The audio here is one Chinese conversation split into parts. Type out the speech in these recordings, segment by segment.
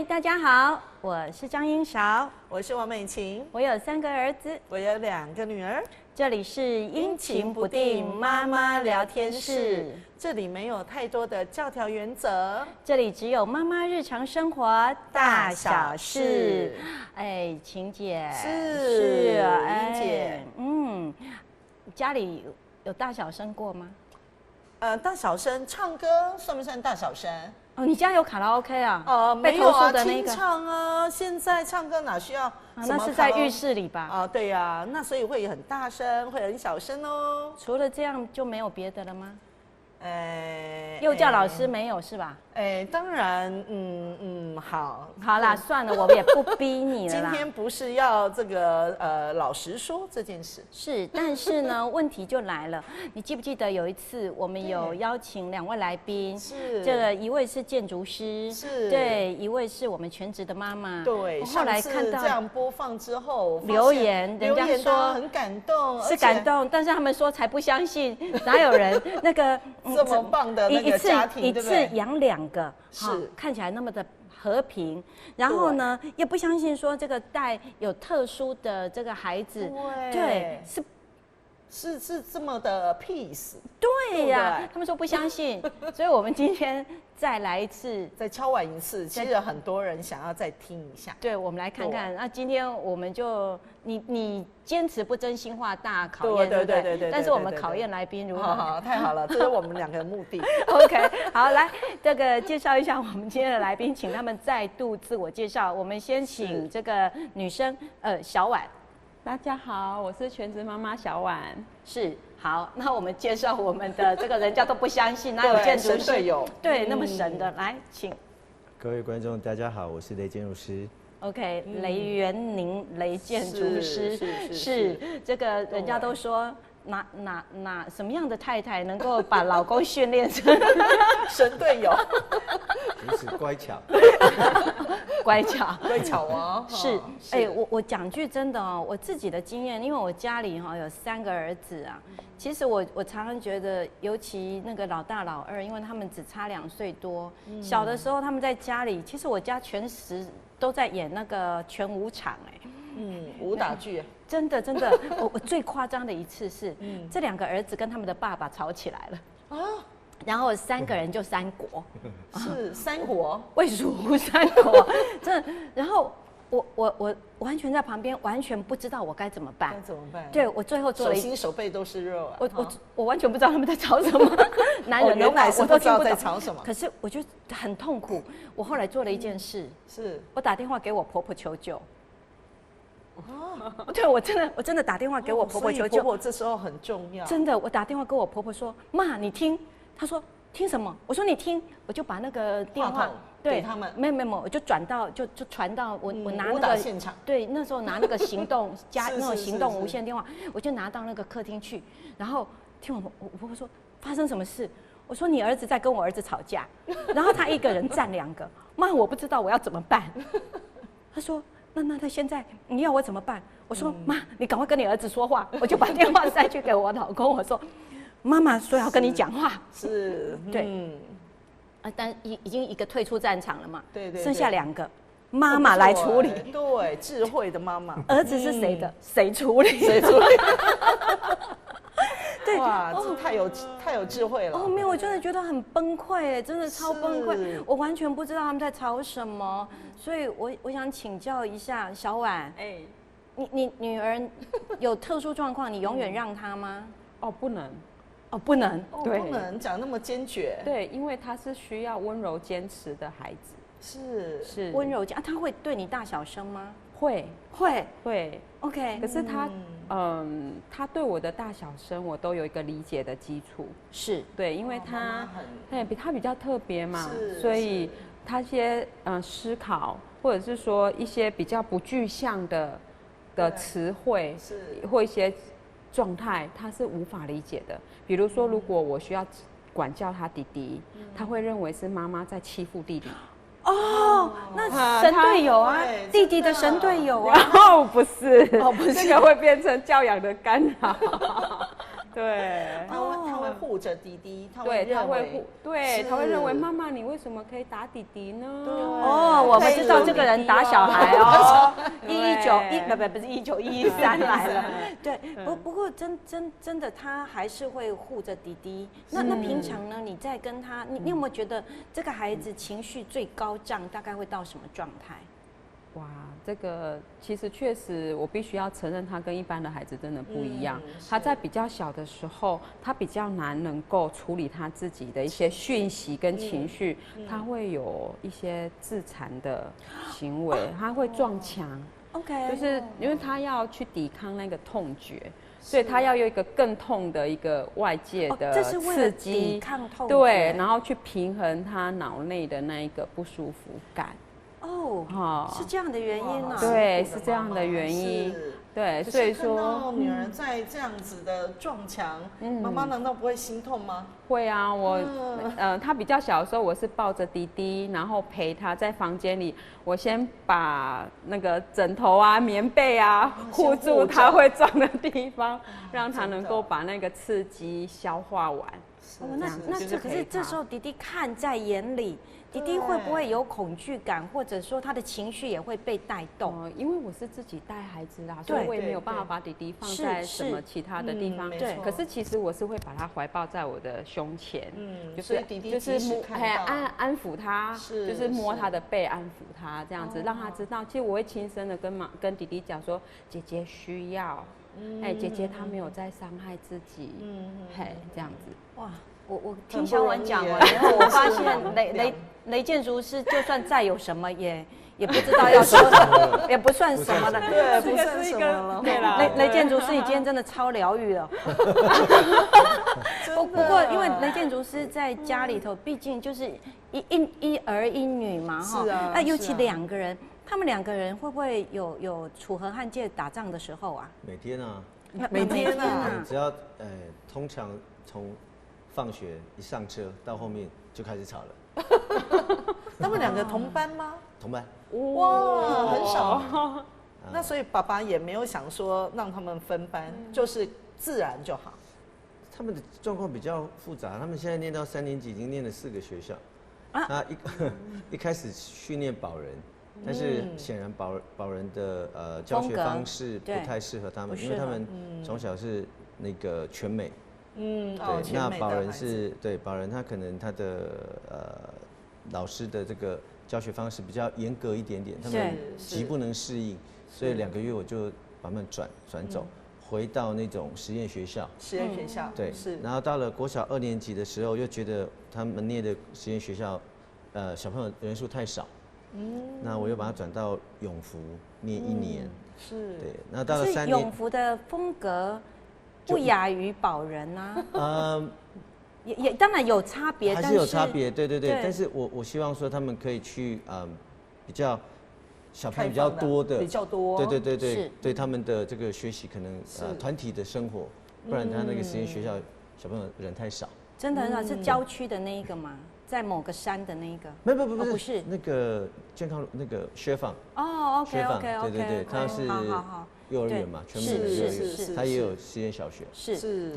大家好，我是张英韶，我是王美琴，我有3个儿子，我有2个女儿。这里是阴晴不定妈妈聊天室，这里没有太多的教条原则，这里只有妈妈日常生活大小事。哎，晴姐是英姐，家里有大小声过吗？大小声唱歌算不算大小声？哦，你家有卡拉 OK 啊？没有啊，清被投诉的那个唱啊。现在唱歌哪需要？那是在浴室里吧？啊，对呀，那所以会很大声，会很小声哦。除了这样就没有别的了吗？幼教老师没有是吧？当然，好啦，算了，我也不逼你了啦。今天不是要这个老实说这件事，是，但是呢，问题就来了。你记不记得有一次我们有邀请2位来宾？是，这个一位是建筑师，是，对，一位是我们全职的妈妈。对，后来看到这样播放之后，留言，人家说很感动，是感动，但是他们说才不相信，哪有人那个这么棒的那个家庭，一次养2个，是看起来那么的和平，然后呢，也不相信说这个带有特殊的这个孩子，对，是这么的 peace， 对呀，他们说不相信，所以我们今天再来一次，再敲碗一次。其实很多人想要再听一下，对，我们来看看。那今天我们就你坚持不真心话大考验，对不对？但是我们考验来宾如何？好，太好了，这是我们2个的目的。OK， 好，来这个介绍一下我们今天的来宾，请他们再度自我介绍。我们先请这个女生，小婉。大家好，我是全职妈妈小婉。是，好，那我们介绍我们的这个人家都不相信，哪有建筑师队友？对，那么神的，来，请。各位观众，大家好，我是雷建筑师。OK， 雷元宁，雷建筑师是这个人家都说。哪什么样的太太能够把老公训练成神队友？如此乖巧，乖巧哦。是，我讲句真的哦，我自己的经验，因为我家里哈有3个儿子啊，其实我常常觉得，尤其那个老大老二，因为他们只差2岁多，小的时候他们在家里，其实我家全时都在演那个全武场武打剧。真的，我最夸张的一次是，这2个儿子跟他们的爸爸吵起来了啊，然后3个人就3国，是3国，魏蜀吴3国，真的，然后我完全在旁边，完全不知道我该怎么办。对，我最后做了手心手背都是肉啊！我完全不知道他们在吵什么，男人的话我都听不懂在吵什么。可是我就很痛苦。我后来做了一件事，是我打电话给我婆婆求救。对，我真的打电话给我婆婆求救。婆婆这时候很重要。真的，我打电话跟我婆婆说：“妈，你听。”她说：“听什么？”我说：“你听。”我就把那个电话对他们，没有，我就转到就传到我拿那个现场。对，那时候拿那个行动那种行动无线电话，我就拿到那个客厅去，然后听我婆婆说发生什么事。我说：“你儿子在跟我儿子吵架，然后他一个人占2个。”妈，我不知道我要怎么办。她说。那他现在你要我怎么办？我说妈，你赶快跟你儿子说话。我就把电话塞去给我老公，我说妈妈说要跟你讲话。是，对，但已经一个退出战场了嘛，对，剩下2个，妈妈来处理。对，智慧的妈妈。儿子是谁的？谁处理？谁处理？对，哇，这太有智慧了。没有，我真的觉得很崩溃，真的超崩溃，我完全不知道他们在吵什么，所以我想请教一下小婉，你女儿有特殊状况，你永远让她吗？不能。不能，对，不能讲那么坚决。对，因为她是需要温柔坚持的孩子。是温柔坚，她会对你大小声吗？会。OK， 可是他对我的大小声，我都有一个理解的基础。是对，因为他比较特别嘛，所以他一些思考，或者是说一些比较不具象的词汇，或一些状态，他是无法理解的。比如说，如果我需要管教他弟弟，他会认为是妈妈在欺负弟弟。那神队友啊，弟弟的神队友啊。不是，这个会变成教养的干扰。对，他会会护着弟弟，他对，他会护，对，他会认为妈妈你为什么可以打弟弟呢？哦，我们知道这个人打小孩哦不是1913来了，对，不过真的他还是会护着弟弟。那平常呢，你在跟他，你有没有觉得这个孩子情绪最高涨，大概会到什么状态？哇，这个其实确实，我必须要承认，他跟一般的孩子真的不一样。他在比较小的时候，他比较难能够处理他自己的一些讯息跟情绪，他会有一些自残的行为，他会撞墙。OK， 就是因为他要去抵抗那个痛觉。所以他要有一个更痛的一个外界的刺激，抵抗痛觉，对，然后去平衡他脑内的那一个不舒服感。哦，是这样的原因啊？对，是这样的原因。对，所以说女儿在这样子的撞墙，妈妈难道不会心痛吗？会啊，他比较小的时候，我是抱着弟弟，然后陪他在房间里，我先把那个枕头啊、棉被啊护住他会撞的地方，让他能够把那个刺激消化完。可是这时候弟弟看在眼里。弟弟会不会有恐惧感，或者说他的情绪也会被带动？因为我是自己带孩子啦，所以我也没有办法把弟弟放在什么其他的地方。对，可是其实我是会把他怀抱在我的胸前，就是安抚他，就是摸他的背，安抚他这样子，让他知道，其实我会轻声的跟弟弟讲说，姐姐需要，姐姐她没有在伤害自己，这样子。哇。我听小文讲完以后，我发现雷建筑师就算再有什么也不知道要说什么，也不算什么的，对，不算什么了。对啦，雷建筑师，你今天真的超疗愈了。不过因为雷建筑师在家里头，毕竟就是一儿一女嘛，哈，那尤其2个人，他们2个人会不会有楚河汉界打仗的时候啊？每天啊，每天啊，只要通常从放学一上车到后面就开始吵了。他们2个同班吗？同班。哇，很少。那所以爸爸也没有想说让他们分班，就是自然就好。他们的状况比较复杂，他们现在念到3年级，已经念了4个学校。那一开始训练保人，但是显然保人的教学方式不太适合他们，因为他们从小是那个全美。对，那保人是对保人，他可能他的老师的这个教学方式比较严格一点点，他们极不能适应，所以2个月我就把他们转走，回到那种实验学校。实验学校对，是。然后到了国小2年级的时候，又觉得他们念的实验学校，小朋友人数太少，那我又把他转到永福念1年。是。对，那到了3年，永福的风格。不亚于保人啊，也当然有差别，还是有差别，对。但是我希望说他们可以去比较小朋友比较多的，对他们的这个学习可能团体的生活，不然他那个实验学校小朋友人太少。真的很少，是郊区的那一个吗？在某个山的那一个？不是那个健康那个学坊。哦 ，OK，对，他是。幼儿园嘛，全美的幼儿园，他也有实验小学。是。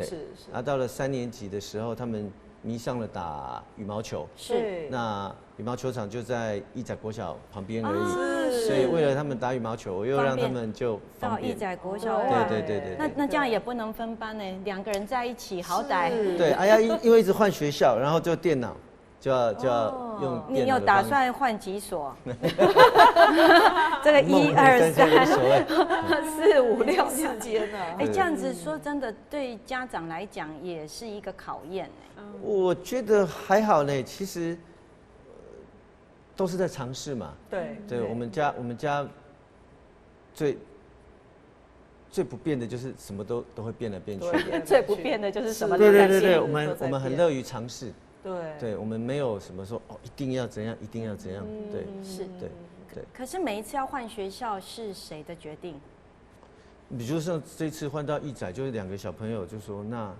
然后到了3年级的时候，他们迷上了打羽毛球。是。那羽毛球场就在义载国小旁边而已，所以为了他们打羽毛球，我又让他们就到义载国小。对。那这样也不能分班呢，2个人在一起，好歹。对，哎呀，因为一直换学校，然后就电脑。就要用。你有打算换几所？这个1、2、3、4、5、64间呢？这样子说真的，对家长来讲也是一个考验我觉得还好呢，其实都是在尝试嘛。对，我们家最不变的就是什么都会变来变去。最不变的就是什么都在变。对，我们很乐于尝试。对，我们没有什么说一定要怎样，一定要怎样。对，是，对。可是每一次要换学校是谁的决定？比如说这次换到义载，就是2个小朋友就说，那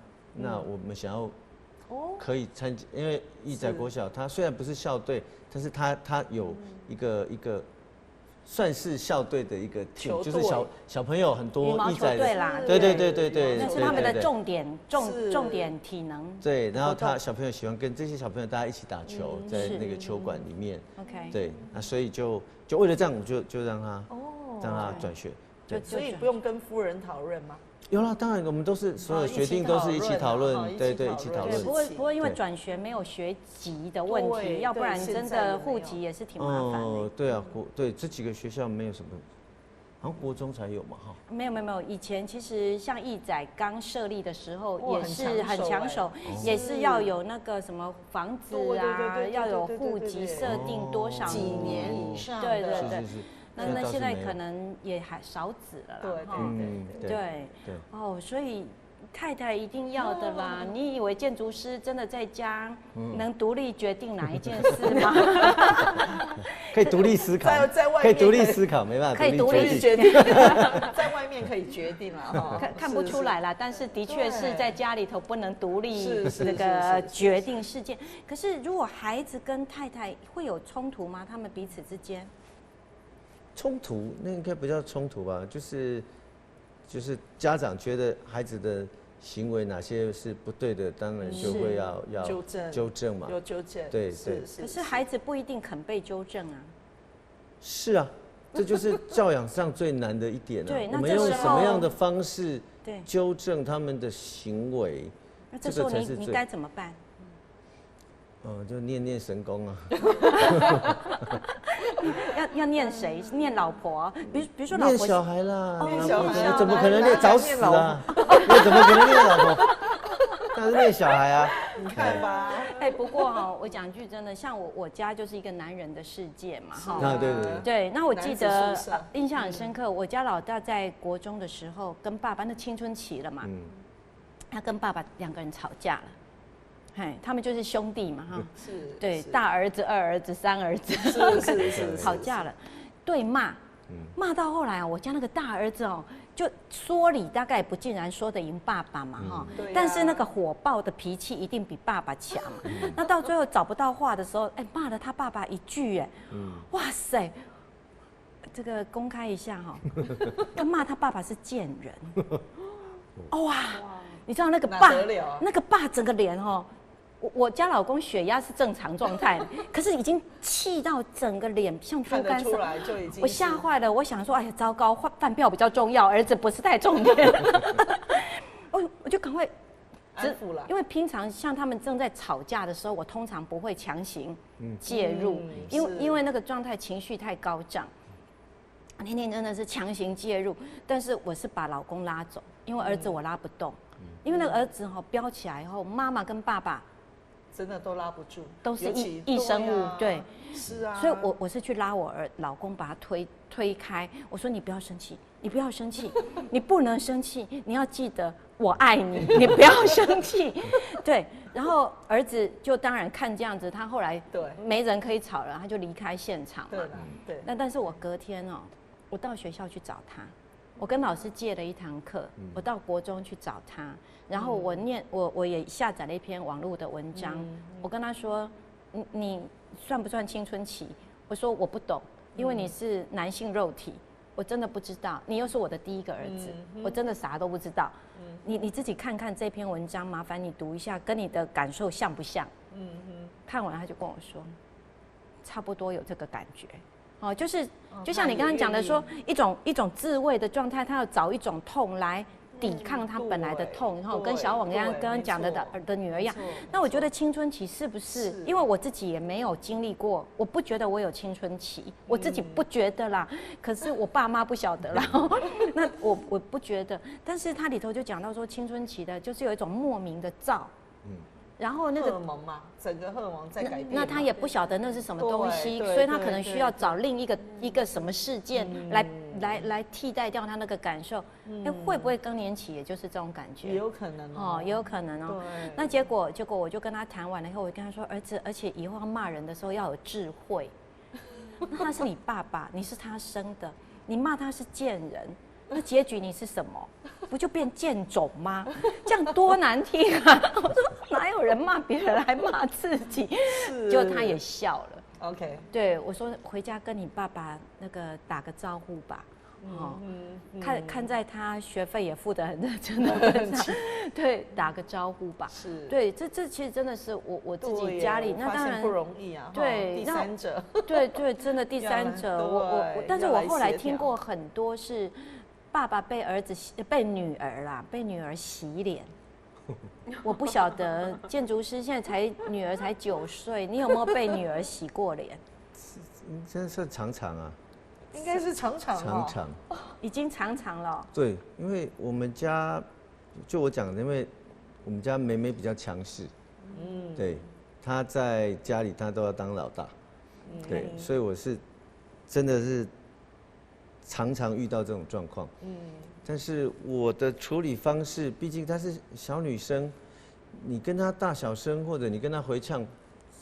我们想要可以参加，因为义载国小它虽然不是校队，但是它有一个算是校队的一个 team， 球队就是小朋友很多羽毛球队啦，对，那是他们的重点体能。对，然后小朋友喜欢跟这些小朋友大家一起打球，在那个球馆里面。OK。对，那所以就为了这样，我就让他转学。所以不用跟夫人讨论吗？有啦，当然我们都是所有决定都是一起讨论，对，一起讨论。不过因为转学没有学籍的问题，要不然真的户籍也是挺麻烦的。对啊，对这几个学校没有什么，好像国中才有嘛哈。没有，以前其实像义载刚设立的时候也是很抢手，也是要有那个什么房子啊，要有户籍设定多少几年以上。对。那现在可能也还少子了啦。对。哦，所以太太一定要的啦。你以为建筑师真的在家能独立决定哪一件事吗？可以独立思考，在外面可以独立思考，没办法，可以独立决定，在外面可以决定啦。看不出来啦，但是的确是在家里头不能独立这个决定事件。可是如果孩子跟太太会有冲突吗？他们彼此之间？冲突那应该不叫冲突吧，就是家长觉得孩子的行为哪些是不对的，当然就会要纠正嘛，有纠正，对。可是孩子不一定肯被纠正啊。是啊，这就是教养上最难的一点啊。对，我们用什么样的方式纠正他们的行为？那这时候你该怎么办？就念神功啊。要念谁？念老婆？比如说老婆。念小孩啦。念小孩怎么可能念早死啊？你怎么可能念老婆？当然是念小孩啊。你看吧。不过我讲句真的，像我家就是一个男人的世界嘛，哈。对。那我记得印象很深刻，我家老大在国中的时候跟爸爸那青春期了嘛，他跟爸爸2个人吵架了。他们就是兄弟嘛，哈，是，对，大儿子、二儿子、三儿子，是吵架了，对骂，骂到后来我家那个大儿子就说理大概不尽然说得赢爸爸嘛，哈，但是那个火爆的脾气一定比爸爸强嘛，那到最后找不到话的时候，骂了他爸爸一句，哇塞，这个公开一下哈，他骂他爸爸是贱人，哇，你知道那个爸整个脸我家老公血压是正常状态，可是已经气到整个脸像猪肝似的，我吓坏了。我想说，哎呀，糟糕，饭票比较重要，儿子不是太重点。我就赶快安抚了，因为平常像他们正在吵架的时候，我通常不会强行介入，因为那个状态情绪太高涨。那天真的是强行介入，但是我是把老公拉走，因为儿子我拉不动，因为那个儿子飙起来以后，妈妈跟爸爸。真的都拉不住，都是异生物，对，是啊。所以我是去拉我老公，把他推开。我说你不要生气，你不要生气，你不能生气，你要记得我爱你，你不要生气。对，然后儿子就当然看这样子，他后来没人可以吵了，他就离开现场嘛。对。但是我隔天我到学校去找他。我跟老师借了一堂课，我到国中去找他，然后我也下载了一篇网络的文章，我跟他说，你算不算青春期？我说我不懂，因为你是男性肉体，我真的不知道，你又是我的第一个儿子，我真的啥都不知道。你自己看看这篇文章，麻烦你读一下，跟你的感受像不像？看完他就跟我说，差不多有这个感觉。就是就像你刚刚讲的说，一种自卫的状态，他要找一种痛来抵抗他本来的痛，然后跟小网刚刚讲的女儿一样。那我觉得青春期是不是？因为我自己也没有经历过，我不觉得我有青春期，我自己不觉得啦。可是我爸妈不晓得啦。那我不觉得，但是它里头就讲到说，青春期的就是有一种莫名的躁。然后那个荷尔蒙嘛，整个荷尔蒙在改变。那他也不晓得那是什么东西，所以他可能需要找另一个什么事件来替代掉他那个感受。会不会更年期也就是这种感觉？也有可能也有可能哦。那结果我就跟他谈完了以后，我跟他说，儿子，而且以后要骂人的时候要有智慧。那他是你爸爸，你是他生的，你骂他是贱人。那结局你是什么？不就变贱种吗？这样多难听啊！我说哪有人骂别人还骂自己？就他也笑了。OK，对我说回家跟你爸爸那个打个招呼吧。哦，看在他学费也付得很认真的份上，对，打个招呼吧。是，对，这其实真的是我自己家里，那当然不容易啊。对，第三者，对，真的第三者，但是我后来听过很多是爸爸被女儿洗脸。我不晓得建筑师现在女儿才9岁，你有没有被女儿洗过脸？真的是常常啊。应该是常已经常了。对，因为我们家，就我讲的，因为我们家妹妹比较强势，对，她在家里她都要当老大，对，所以我是真的是常遇到这种状况，但是我的处理方式，毕竟她是小女生，你跟她大小声，或者你跟她回呛。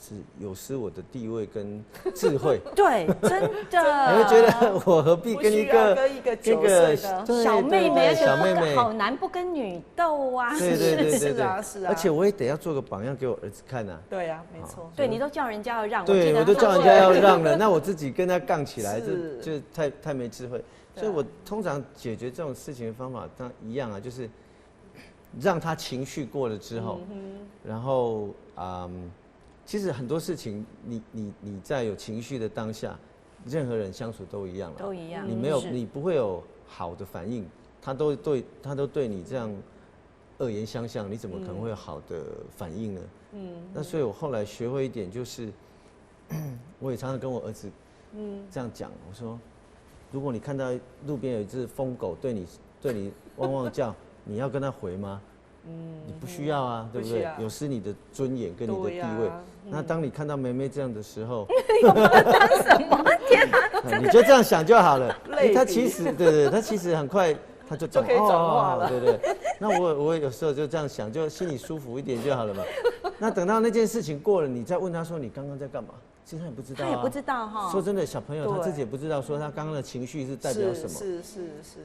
是有失我的地位跟智慧，对，真的。你会觉得我何必跟一个9岁的小妹妹，小妹妹好难不跟女斗啊！对，是啊，而且我也得要做个榜样给我儿子看啊。对啊，没错。对，你都叫人家要让，对，我都叫人家要让了，那我自己跟他杠起来，就太没智慧。所以我通常解决这种事情的方法，当然一样啊，就是让他情绪过了之后，然后其实很多事情，你在有情绪的当下，任何人相处都一样了，都一样。你不会有好的反应，他都对你这样恶言相向，你怎么可能会有好的反应呢？那所以我后来学会一点，就是我也常常跟我儿子这样讲，我说，如果你看到路边有一只疯狗对你汪汪叫，你要跟他回吗？你不需要啊，对不对？有失你的尊严跟你的地位。那当你看到梅梅这样的时候，我不能当什么？天哪！你就这样想就好了。他其实对，他其实很快他就可以转化了，对不对？那我有时候就这样想，就心里舒服一点就好了嘛。那等到那件事情过了，你再问他说你刚刚在干嘛？其实他也不知道，他也不知道哈。说真的，小朋友他自己也不知道，说他刚刚的情绪是代表什么。是。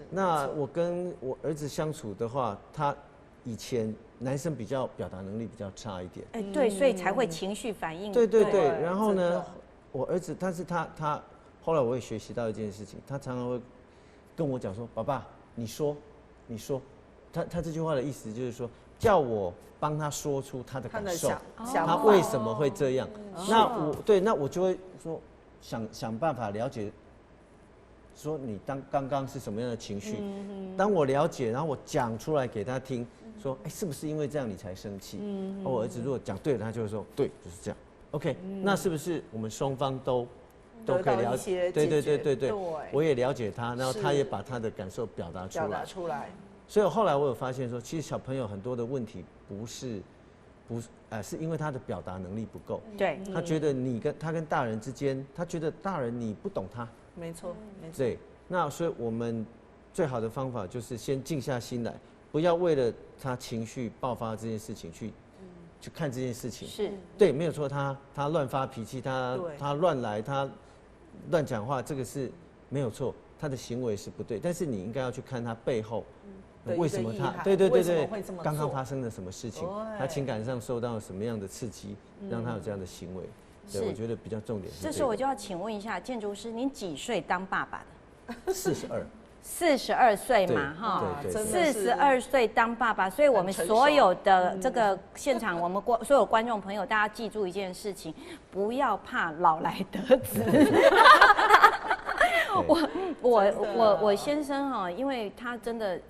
那我跟我儿子相处的话，他以前男生比较表达能力比较差一点，对，所以才会情绪反应。对。然后呢，我儿子，但是他后来我也学习到一件事情，他常常会跟我讲说：“爸爸，你说。”他这句话的意思就是说，叫我帮他说出他的感受，他为什么会这样？那我就会说想办法了解。说你刚刚是什么样的情绪？当我了解，然后我讲出来给他听，说，是不是因为这样你才生气？我儿子如果讲对了，他就会说，对，就是这样。OK，那是不是我们双方都可以了解？对，我也了解他，然后他也把他的感受表达出来。所以后来我有发现说，其实小朋友很多的问题是因为他的表达能力不够。对，他觉得他跟大人之间，他觉得大人你不懂他。没错。对，那所以我们最好的方法就是先静下心来，不要为了他情绪爆发这件事情去看这件事情。是，对，没有错，他乱发脾气，他乱来，他乱讲话，这个是没有错，他的行为是不对，但是你应该要去看他背后。为什么他？对，刚刚发生了什么事情？他情感上受到什么样的刺激，让他有这样的行为？对，我觉得比较重点是。这时候我就要请问一下建筑师，您几岁当爸爸的？42岁嘛，哈，42岁当爸爸，所以我们所有的这个现场，我们所有观众朋友，大家记住一件事情，不要怕老来得子。我先生哈，因为他真的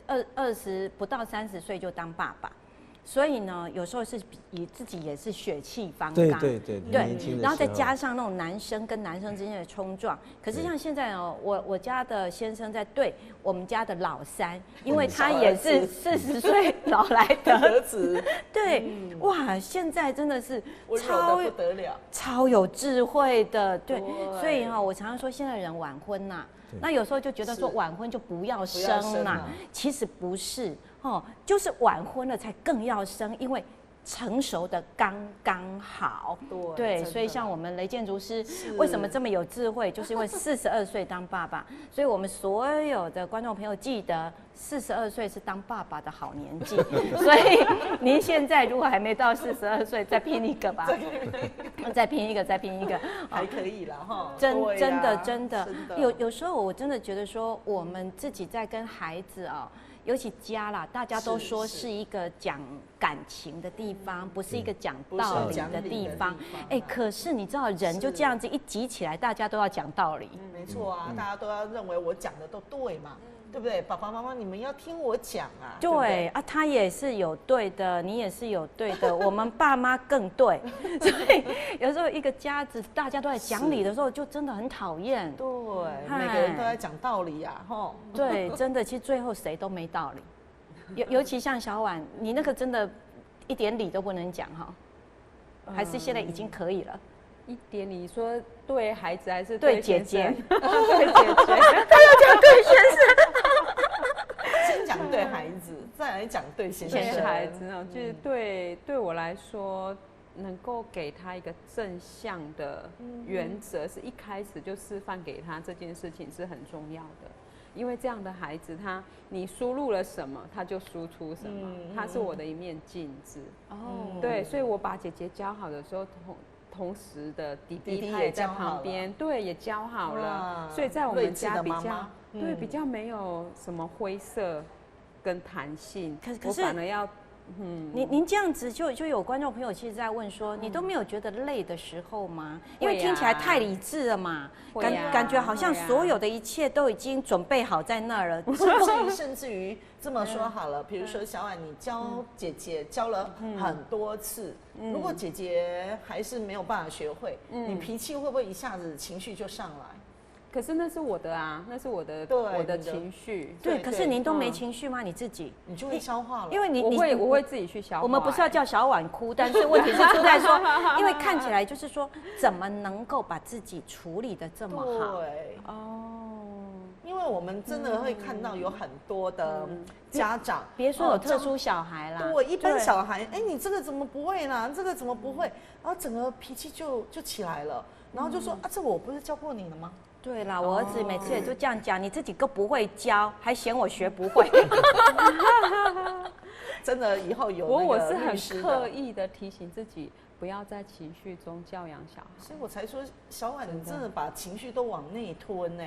不到30岁就当爸爸，所以呢，有时候是自己也是血气方刚，对，然后再加上那种男生跟男生之间的冲撞。可是像现在哦，我家的先生在对我们家的老三，因为他也是40岁老来得子，对，哇，现在真的是超有智慧的，对，所以哈，我常常说现在人晚婚呐。那有时候就觉得说晚婚就不要生啦，其实不是哦，就是晚婚了才更要生，因为成熟的刚刚好。对，所以像我们雷建筑师为什么这么有智慧，就是因为42岁当爸爸，所以我们所有的观众朋友记得，42岁是当爸爸的好年纪。所以您现在如果还没到42岁，再拼一个吧，再拼一个，还可以啦哈。真的，有时候我真的觉得说，我们自己在跟孩子啊。尤其家啦，大家都说是一个讲感情的地方，不是一个讲道理的地方。可是你知道，人就这样子一集起来，大家都要讲道理。没错啊，大家都要认为我讲的都对嘛。对不对？爸爸妈妈，你们要听我讲啊！对啊，他也是有对的，你也是有对的，我们爸妈更对。所以有时候一个家子大家都在讲理的时候，就真的很讨厌。对，每个人都在讲道理呀，吼。对，真的，其实最后谁都没道理。尤其像小婉，你那个真的一点理都不能讲哈，还是现在已经可以了。一点理说对孩子还是对姐姐？对姐姐，他要讲对先生。先讲对孩子，再来讲对先生。对孩子呢，就是对我来说，能够给他一个正向的原则，是一开始就示范给他这件事情是很重要的。因为这样的孩子，你输入了什么，他就输出什么，他是我的一面镜子。哦，对，所以我把姐姐教好的时候，同时的弟弟他也在旁边，对，也教好了，所以在我们家比较没有什么灰色跟弹性，可是反而要。您这样子就有观众朋友其实在问说，你都没有觉得累的时候吗？因为听起来太理智了嘛，感觉好像所有的一切都已经准备好在那儿了。甚至于这么说好了，比如说小婉，你教姐姐教了很多次，如果姐姐还是没有办法学会，你脾气会不会一下子情绪就上来？可是那是我的啊，那是我的情绪。对，可是您都没情绪吗？你自己你就会消化了，因为我会自己去消化。我们不是要叫小婉哭，但是问题是出在说，因为看起来就是说，怎么能够把自己处理得这么好？对哦，因为我们真的会看到有很多的家长，别说有特殊小孩啦，对，一般小孩，你这个怎么不会呢？这个怎么不会？然后整个脾气就起来了，然后就说这个我不是教过你了吗？对啦，我儿子每次也就这样讲，你自己都不会教，还嫌我学不会。真的，以后有我是很刻意的提醒自己，不要在情绪中教养小孩。所以我才说，小婉你真的把情绪都往内吞呢。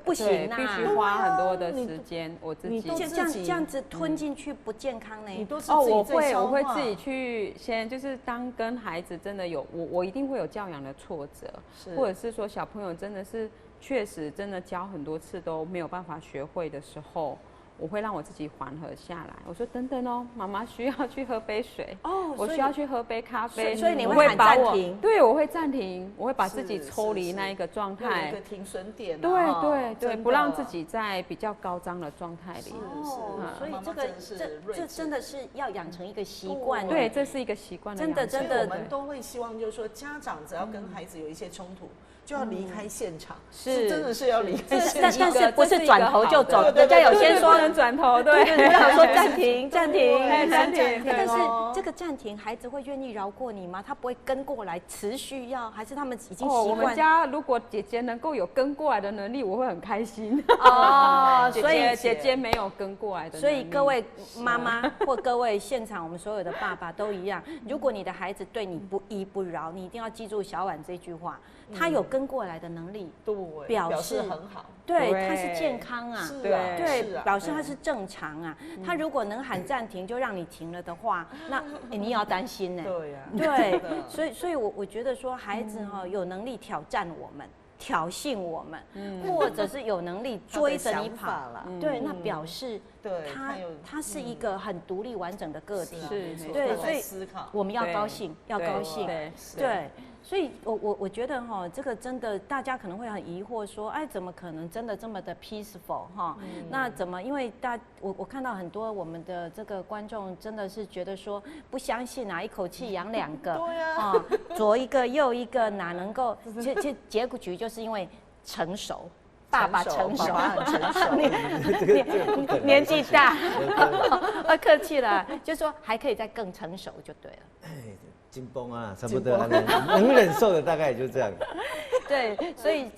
不行啊，必须花很多的时间。我自己这样子吞进去不健康呢。你都是我会自己去先，就是当跟孩子真的有我一定会有教养的挫折，或者是说小朋友真的是确实真的教很多次都没有办法学会的时候，我会让我自己缓和下来。我说等等哦，妈妈需要去喝杯水哦，我需要去喝杯咖啡，所以你会喊暂停？对，我会暂停，我会把自己抽离那一个状态，有一个停损点。对，不让自己在比较高涨的状态里。所以这真的是要养成一个习惯。对，这是一个习惯的养成。真的，我们都会希望就是说，家长只要跟孩子有一些冲突，就要离开现场，是真的是要离开现场，但是不是转头就走？人家有些说能转头，对，说暂停。但是这个暂停，孩子会愿意饶过你吗？他不会跟过来，持续要，还是他们已经习惯？我们家如果姐姐能够有跟过来的能力，我会很开心。所以姐姐没有跟过来的能力。所以各位妈妈或各位现场我们所有的爸爸都一样，如果你的孩子对你不依不饶，你一定要记住小婉这句话。他有跟过来的能力，表示很好，对，他是健康啊，对，表示他是正常啊。他如果能喊暂停就让你停了的话，那你也要担心呢。对，所以我觉得说孩子有能力挑战我们。挑衅我们，或者是有能力追着你跑，对，那表示他是一个很独立完整的个体，对，所以我们要高兴，对。所以我觉得这个真的大家可能会很疑惑说，怎么可能真的这么的 peaceful 那怎么？因为我看到很多我们的这个观众真的是觉得说不相信啊，一口气养2个，对啊，左一个右一个哪能够？结局就是因为成熟。爸爸成熟，爸爸很成熟，年纪大，客气了，就说还可以再更成熟就对了。哎，紧绷啊，差不多能忍受的大概也就这样。对，所以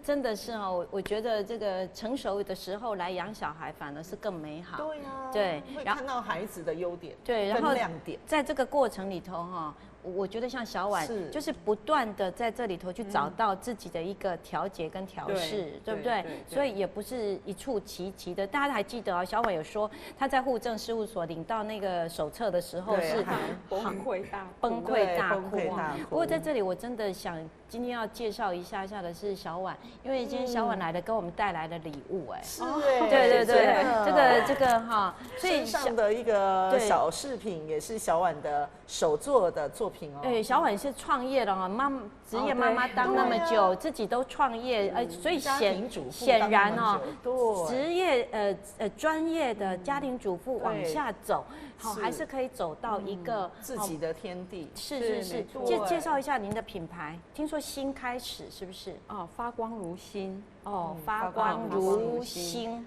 真的是哦，我觉得这个成熟的时候来养小孩，反而是更美好。对啊，对，会看到孩子的优点，对，然后亮点，在这个过程里头哈。我觉得像小婉，就是不断的在这里头去找到自己的一个调节跟调试，对不对？所以也不是一触即起的。大家还记得哦，小婉有说她在户政事务所领到那个手册的时候是崩溃大哭。不过在这里我真的想今天要介绍一下的是小婉，因为今天小婉来了，给我们带来了礼物哎，是对，这个哈，所以上的一个小饰品也是小婉的手做的作品哦。对，小婉是创业了哦，职业妈妈当那么久，自己都创业，所以显然哦，职业专业的家庭主妇往下走，好还是可以走到一个自己的天地。是，介绍一下您的品牌，听说新开始是不是？哦，发光如新。哦，发光如新。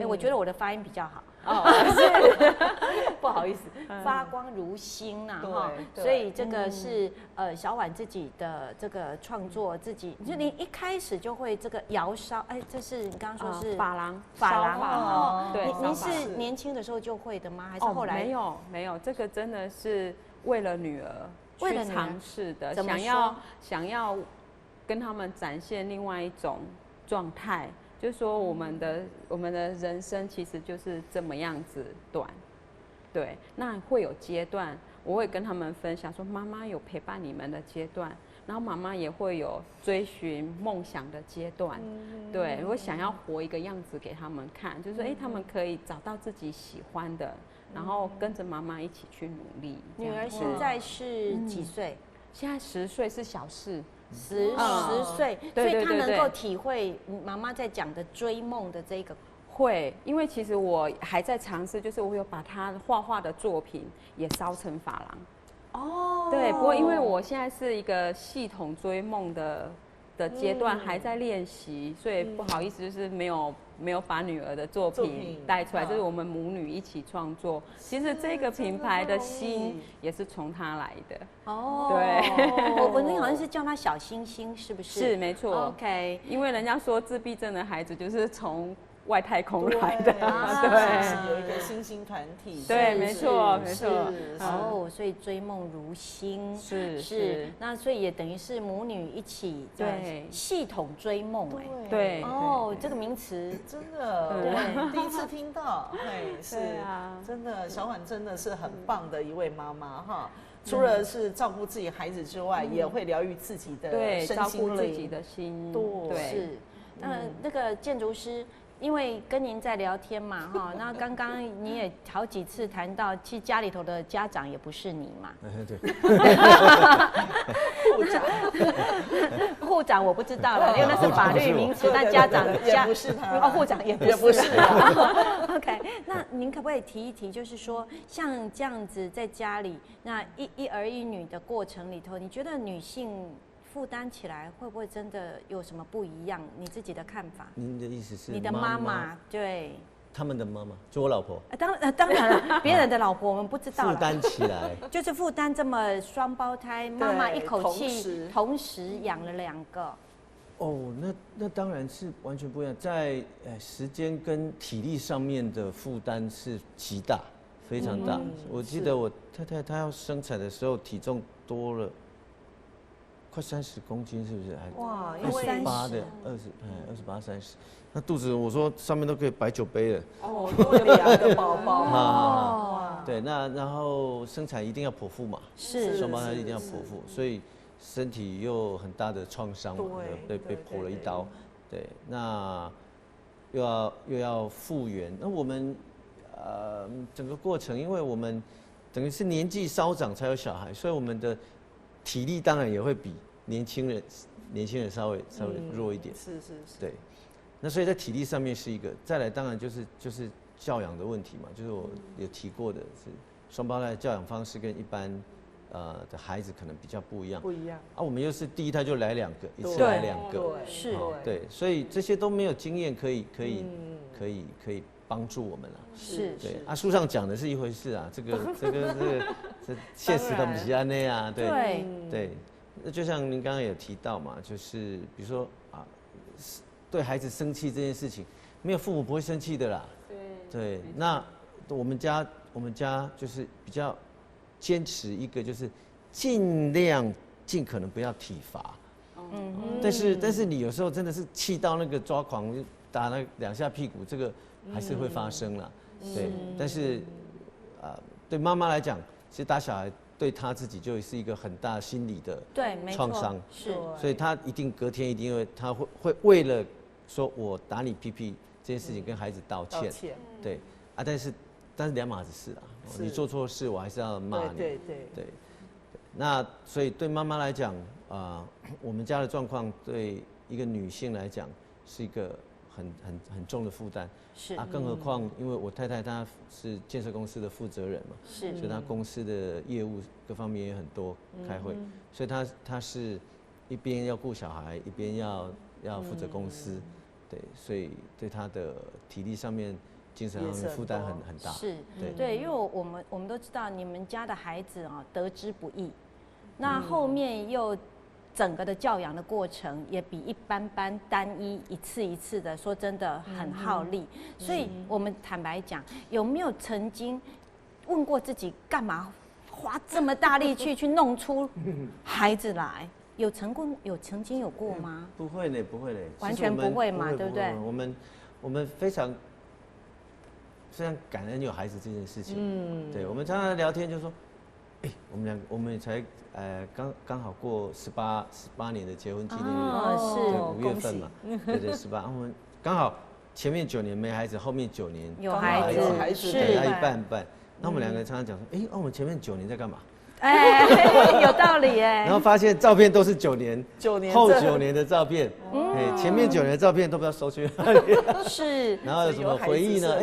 我觉得我的发音比较好。哦，是，不好意思，发光如新呐，哈，所以这个是小婉自己的这个创作，自己就您一开始就会这个窑烧，哎，这是你刚刚说是珐琅哦，对，您是年轻的时候就会的吗？还是后来？没有，这个真的是为了女儿去尝试的，想要跟他们展现另外一种状态。就是说，我们的人生其实就是这么样子短，对。那会有阶段，我会跟他们分享说，妈妈有陪伴你们的阶段，然后妈妈也会有追寻梦想的阶段，对。我想要活一个样子给他们看，就是说，他们可以找到自己喜欢的，然后跟着妈妈一起去努力。女儿现在是几岁？现在10岁，是小4。10岁，所以他能够体会妈妈在讲的追梦的这个会，因为其实我还在尝试，就是我有把他画的作品也烧成珐琅。哦，对，不过因为我现在是一个系统追梦的阶段，还在练习，所以不好意思，就是没有把女儿的作品带出来，这是我们母女一起创作。其实这个品牌的心也是从她来的。哦，对，我那好像是叫她小星星，是不是？是，没错。OK， 因为人家说自闭症的孩子就是从外太空来的，对，有一个星星团体，对，没错。哦，所以追梦如星，是，那所以也等于是母女一起对系统追梦，哎，对，哦，这个名词真的，第一次听到，是啊，真的，小婉真的是很棒的一位妈妈哈。除了是照顾自己孩子之外，也会疗愈自己的身心灵，照顾自己的心，对，是。那个建筑师。因为跟您在聊天嘛，哈，那刚刚你也好几次谈到，其实家里头的家长也不是你嘛。对。户长我不知道了，因为那是法律名词，但家长也不是他。哦，户长也不是。OK， 那您可不可以提一提，就是说像这样子在家里，那一儿一女的过程里头，你觉得女性负担起来会不会真的有什么不一样？你自己的看法？您的意思是？你的妈妈对？他们的妈妈，就我老婆。当然了，别人的老婆我们不知道。负担起来，就是负担这么双胞胎，妈妈一口气同时养了2个。哦，那当然是完全不一样，在时间跟体力上面的负担是极大，非常大。我记得我太太她要生产的时候，体重多了。快30公斤是不是？哇，因为28的28、30，那肚子我说上面都可以摆酒杯了。哦，多2个宝宝。哦，对，那然后生产一定要剖腹嘛，是双胞胎一定要剖腹，所以身体又很大的创伤嘛，被剖了一刀，对，那又要复原。那我们整个过程，因为我们等于是年纪稍长才有小孩，所以我们的体力当然也会比年轻人稍微弱一点。是。对，那所以在体力上面是一个，再来当然就是教养的问题嘛，就是我有提过的是双胞胎的教养方式跟一般的孩子可能比较不一样。不一样啊，我们又是第一胎就来2个，一次来2个，是，对，所以这些都没有经验可以帮助我们了。是，对啊，书上讲的是一回事啊，这现实的不是安内啊，对。那就像您刚刚有提到嘛，就是比如说啊，对孩子生气这件事情，没有父母不会生气的啦。对。那我们家就是比较坚持一个，就是尽可能不要体罚。但是你有时候真的是气到那个抓狂，打那2下屁股，这个还是会发生啦。对。但是对妈妈来讲，其实打小孩对他自己就是一个很大心理的创伤，是，所以他一定隔天一定会为了说我打你屁屁这件事情跟孩子道歉，对啊，但是2码子事啊，你做错事我还是要骂你，对。那所以对妈妈来讲我们家的状况对一个女性来讲是一个很重的负担。是啊，更何况因为我太太她是建设公司的负责人嘛，是，所以她公司的业务各方面也很多，开会，所以她是一边要顾小孩，一边要负责公司，对，所以对她的体力上面、精神上面负担很大。是，对，因为我们都知道你们家的孩子得之不易，那后面又整个的教养的过程也比一般单一一次一次的，说真的很耗力。所以我们坦白讲，有没有曾经问过自己，干嘛花这么大力去弄出孩子来？有曾经有过吗？不会呢，完全不会嘛，对不对？我们非常感恩有孩子这件事情。对，我们常常聊天就说，我们才刚好过18年的结婚纪念日，是5月份嘛，对18，我们刚好前面9年没孩子，后面9年有孩子，是一半。那我们2个人常常讲说，我们前面9年在干嘛？有道理然后发现照片都是9年后9年的照片，前面9年的照片都不知道收去哪里。是。然后有什么回忆呢？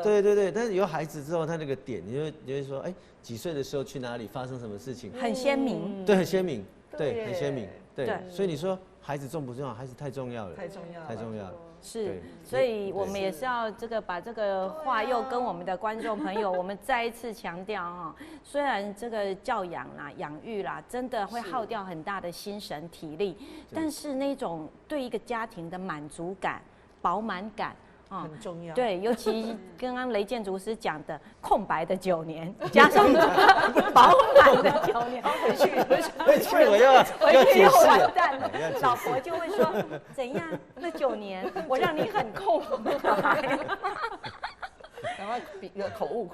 对。但是有孩子之后，他那个点，你会说，几岁的时候去哪里，发生什么事情，很鲜明。对，很鲜明。对，很鲜明。对。所以你说孩子重不重要？孩子太重要了。太重要了。是，所以我们也是要把这个话又跟我们的观众朋友，我们再一次强调虽然这个教养啦、养育啦，真的会耗掉很大的心神体力，但是那种对一个家庭的满足感、饱满感。很重要。对，尤其刚刚雷建筑师讲的空白的9年，加上饱满的9年，回去我要解释，完蛋了，老婆就会说怎样？那9年我让你很空白。然后比个口误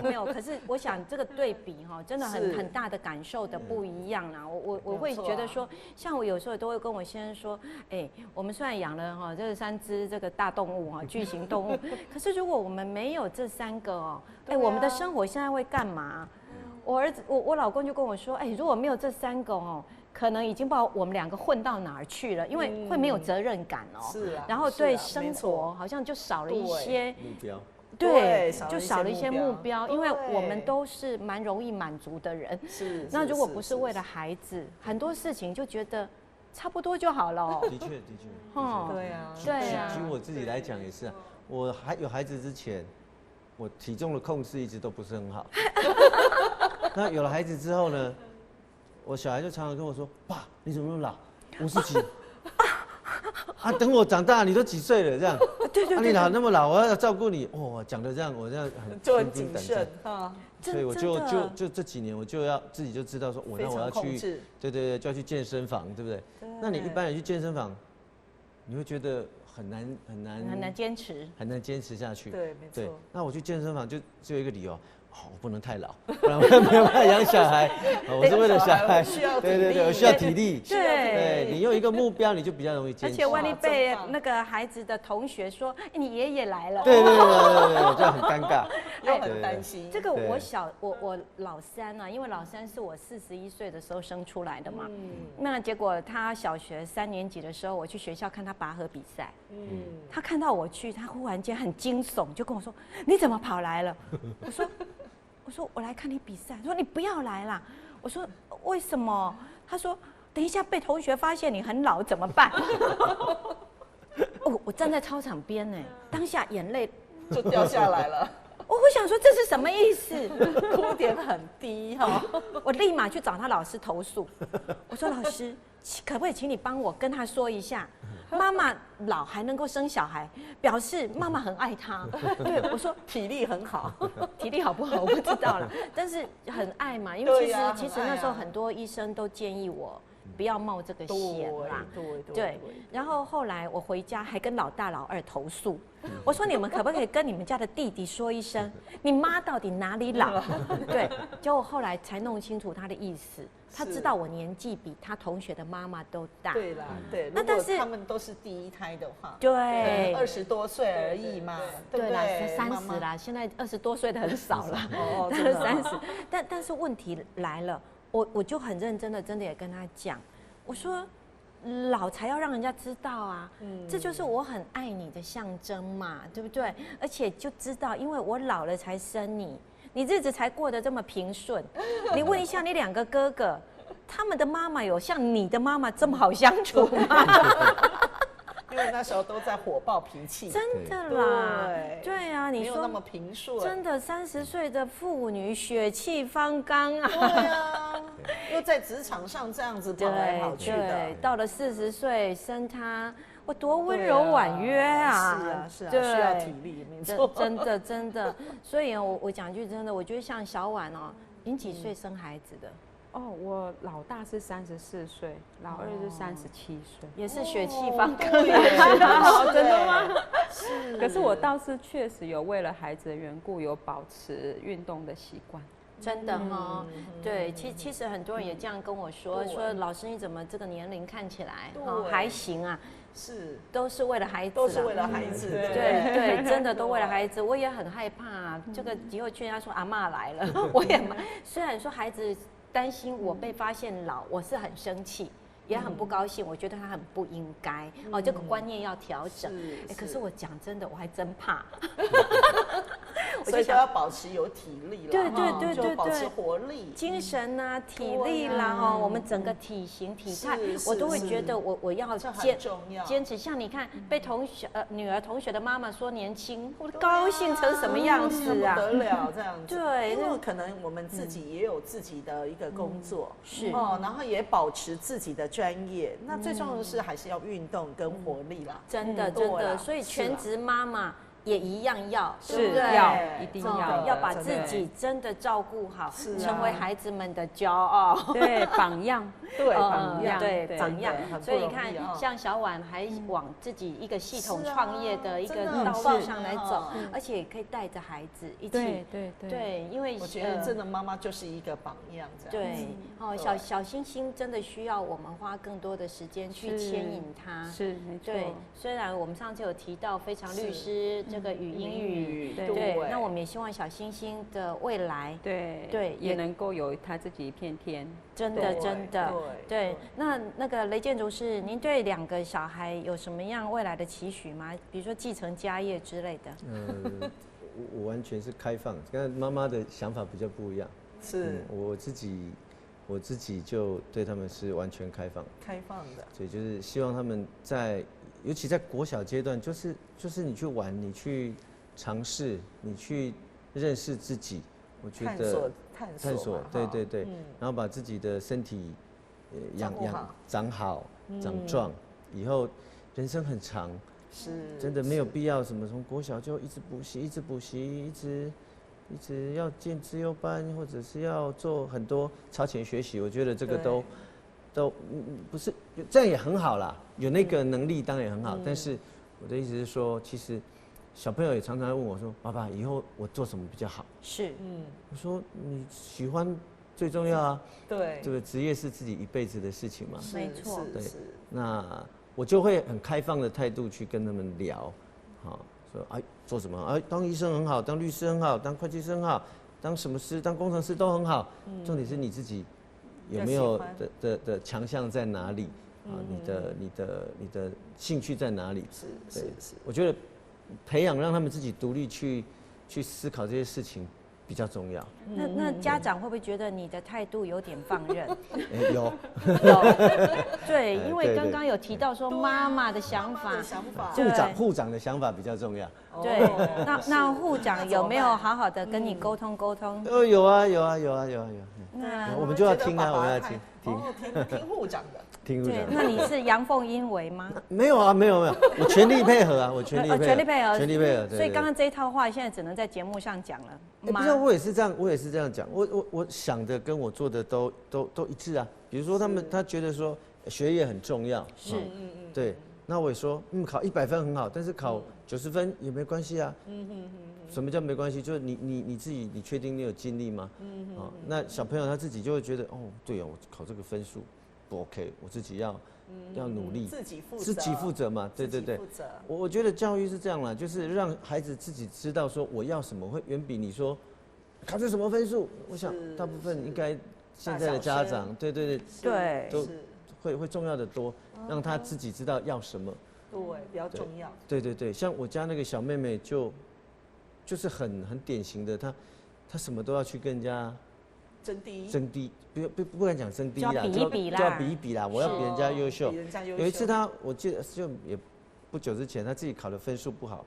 没有，可是我想这个对比真的很大的感受的不一样啦。我会觉得说，像我有时候都会跟我先生说，我们虽然养了这3只这个大动物巨型动物，可是如果我们没有这3个我们的生活现在会干嘛？我老公就跟我说，如果没有这3个可能已经不知道我们2个混到哪儿去了，因为会没有责任感是啊，然后对生活好像就少了一些目标。对，就少了一些目标，因为我们都是蛮容易满足的人。是。那如果不是为了孩子，很多事情就觉得差不多就好了。的确。对啊。举我自己来讲也是啊，我还有孩子之前，我体重的控制一直都不是很好。那有了孩子之后呢，我小孩就常常跟我说：“爸，你怎么那么老？50几。”等我长大，你都几岁了？这样，对，你老那么老，我要照顾你。讲的这样，我这样很谨慎所以我就这几年，我就要自己就知道说，那我要去，对，就要去健身房，对不对？那你一般人去健身房，你会觉得很难坚持，很难坚持下去。对，没错。那我去健身房就只有一个理由。我不能太老，不然我没有办法养小孩。我是为了小孩，对，我需要体力。对，你有一个目标，你就比较容易坚持。而且万一被那个孩子的同学说：“你爷爷来了。”对，这样很尴尬，又很担心。这个我老3因为老3是我41岁的时候生出来的嘛。那结果他小学3年级的时候，我去学校看他拔河比赛。他看到我去，他忽然间很惊悚，就跟我说：“你怎么跑来了？”我说我来看你比赛。他说你不要来啦。我说为什么？他说等一下被同学发现你很老怎么办？我站在操场边呢，当下眼泪就掉下来了。我想说这是什么意思？哭点很低哈，我立马去找他老师投诉。我说老师，可不可以请你帮我跟他说一下，妈妈老还能够生小孩，表示妈妈很爱他。对，我说体力很好，体力好不好我不知道了，但是很爱嘛，因为其实那时候啊很多医生都建议我不要冒这个险啦。对，然后后来我回家还跟老大老二投诉，我说你们可不可以跟你们家的弟弟说一声，你妈到底哪里老？对，结果后来才弄清楚他的意思。他知道我年纪比他同学的妈妈都大。对啦，对。那但是他们都是第一胎的话，对，20多岁而已嘛，对不对？30啦，现在20多岁的很少了，哦30。但是问题来了，我就很认真的，真的也跟他讲，我说老才要让人家知道啊，这就是我很爱你的象征嘛，对不对？而且就知道，因为我老了才生你。你日子才过得这么平顺，你问一下你2个哥哥，他们的妈妈有像你的妈妈这么好相处吗？因为那时候都在火爆脾气，真的啦，对啊，你说没有那么平顺，真的30岁的妇女血气方刚啊，对啊，又在职场上这样子跑来跑去的，到了40岁生他。我多温柔婉约啊！是啊，需要体力，没错，真的。所以我讲句真的，我觉得像小婉哦，您几岁生孩子的？哦，我老大是34岁，老二是37岁，也是血气方刚，真的吗？是。可是我倒是确实有为了孩子的缘故，有保持运动的习惯。真的哈，对，其实很多人也这样跟我说，说老师你怎么这个年龄看起来还行啊？是，都是为了孩子，都是为了孩子，对，真的都为了孩子。我也很害怕，这个以后去人家说阿嬷来了，我也虽然说孩子担心我被发现老，我是很生气。也很不高兴，我觉得他很不应该哦，这个观念要调整。可是我讲真的，我还真怕。所以都要保持有体力啦，对，保持活力、精神啊、体力啦，我们整个体型、体态，我都会觉得我要坚持。像你看，被女儿同学的妈妈说年轻，我高兴成什么样子啊？不得了，这样子。对，因为可能我们自己也有自己的一个工作，是哦，然后也保持自己的专业。那最重要的是还是要运动跟活力啦，真的。所以全职妈妈。也一样要，是要一定要把自己真的照顾好，成为孩子们的骄傲，对榜样，对榜样。所以你看，像小婉还往自己一个系统创业的一个道路上来走，而且可以带着孩子一起，对，因为我觉得真的妈妈就是一个榜样，对，小星星真的需要我们花更多的时间去牵引他，是没错。对，虽然我们上次有提到非常律师。这个英语，对，那我们也希望小星星的未来，对，也能够有他自己一片天。真的，对。那个雷建筑师，您对2个小孩有什么样未来的期许吗？比如说继承家业之类的。我完全是开放，跟妈妈的想法比较不一样。是，我自己就对他们是完全开放的。所以就是希望他们尤其在国小阶段，就是你去玩，你去尝试，你去认识自己。我觉得探索，对，然后把自己的身体长好、长壮，以后人生很长，是真的没有必要什么从国小就一直补习，一直要建资优班，或者是要做很多超前学习。我觉得这个都不是这样也很好啦，有那个能力当然也很好。但是我的意思是说，其实小朋友也常常问我说：“爸爸，以后我做什么比较好？”是，我说你喜欢最重要啊。对，这个职业是自己一辈子的事情嘛。没错，对。那我就会很开放的态度去跟他们聊，好，说做什么当医生很好，当律师很好，当会计师很好，当什么师，当工程师都很好。重点是你自己有没有的强项在哪里？你的兴趣在哪里？是。我觉得培养让他们自己独立去思考这些事情，比较重要。那家长会不会觉得你的态度有点放任？有，对，因为刚刚有提到说妈妈的想法，护长的想法比较重要。对，那护长有没有好好的跟你沟通沟通？有啊。那我们就要听啊，我们要听护长的。对，那你是阳奉阴违吗？没有，我全力配合啊，我全力配合。所以刚刚这一套话现在只能在节目上讲了。不是，我也是这样讲。我想的跟我做的都一致啊。比如说他觉得说学业很重要，是，对。那我也说，考100分很好，但是考90分也没关系啊。什么叫没关系？就是你自己，你确定你有尽力吗？那小朋友他自己就会觉得，对哦，我考这个分数不 OK， 我自己要努力，自己负责嘛。对。我觉得教育是这样啦，就是让孩子自己知道说我要什么，会远比你说考出什么分数。我想大部分应该现在的家长，对，都会重要的多，让他自己知道要什么。对，比较重要。对，像我家那个小妹妹就是很典型的，她什么都要去跟人家争第一，不敢讲争第一啦，就要比一比啦，我要比人家优秀。有一次我记得就也不久之前，她自己考的分数不好，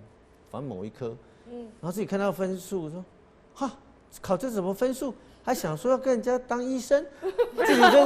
反正某一科，然后自己看到分数说，哈，考这什么分数？还想说要跟人家当医生，自己就